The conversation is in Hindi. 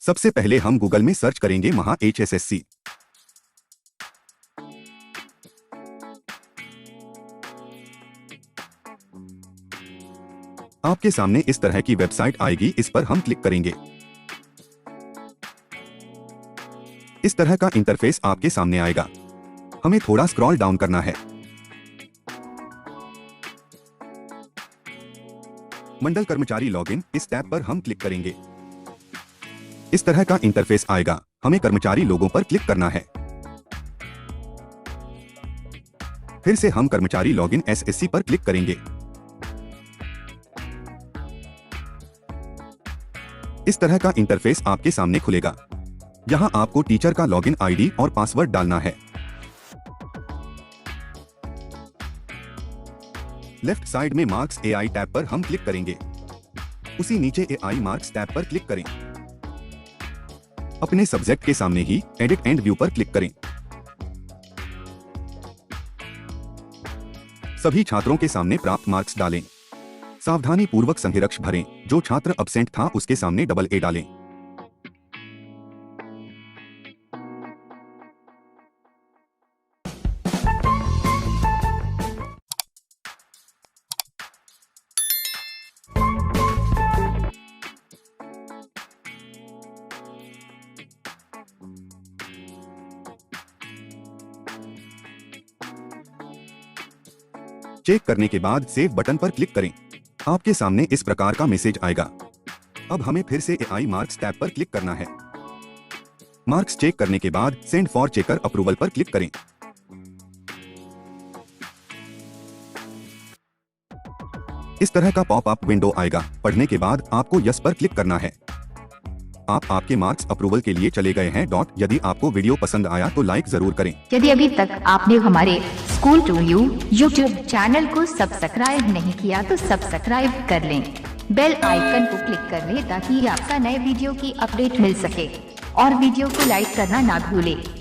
सबसे पहले हम गूगल में सर्च करेंगे महा HSSC। आपके सामने इस तरह की वेबसाइट आएगी, इस पर हम क्लिक करेंगे। इस तरह का इंटरफेस आपके सामने आएगा। हमें थोड़ा स्क्रॉल डाउन करना है। मंडल कर्मचारी लॉगिन, इस टैब पर हम क्लिक करेंगे। इस तरह का इंटरफेस आएगा। हमें कर्मचारी लोगों पर क्लिक करना है। फिर से हम कर्मचारी लॉगिन SSC पर क्लिक करेंगे। इस तरह का इंटरफेस आपके सामने खुलेगा। यहां आपको टीचर का लॉगिन ID और पासवर्ड डालना है। लेफ्ट साइड में मार्क्स AI टैब पर हम क्लिक करेंगे। उसी नीचे AI मार्क्स टैब पर क्लिक करें। अपने सब्जेक्ट के सामने ही एडिट एंड व्यू पर क्लिक करें। सभी छात्रों के सामने प्राप्त मार्क्स डालें। सावधानी पूर्वक संहिरक्ष भरें। जो छात्र अब्सेंट था उसके सामने AA डालें। चेक करने के बाद सेव बटन पर क्लिक करें। आपके सामने इस प्रकार का मैसेज आएगा। अब हमें फिर से AI मार्क्स टैब पर क्लिक करना है। मार्क्स चेक करने के बाद सेंड फॉर चेकर अप्रूवल पर क्लिक करें। इस तरह का पॉपअप विंडो आएगा। पढ़ने के बाद आपको यस पर क्लिक करना है। आप आपके मार्क्स अप्रूवल के लिए चले गए हैं। यदि आपको वीडियो पसंद आया तो लाइक जरूर करें। यदि अभी तक आपने हमारे school to you YouTube channel को सब्सक्राइब नहीं किया तो सब्सक्राइब कर लें। बेल आइकन को क्लिक कर लें ताकि आपका नए वीडियो की अपडेट मिल सके और वीडियो को लाइक करना ना भूलें।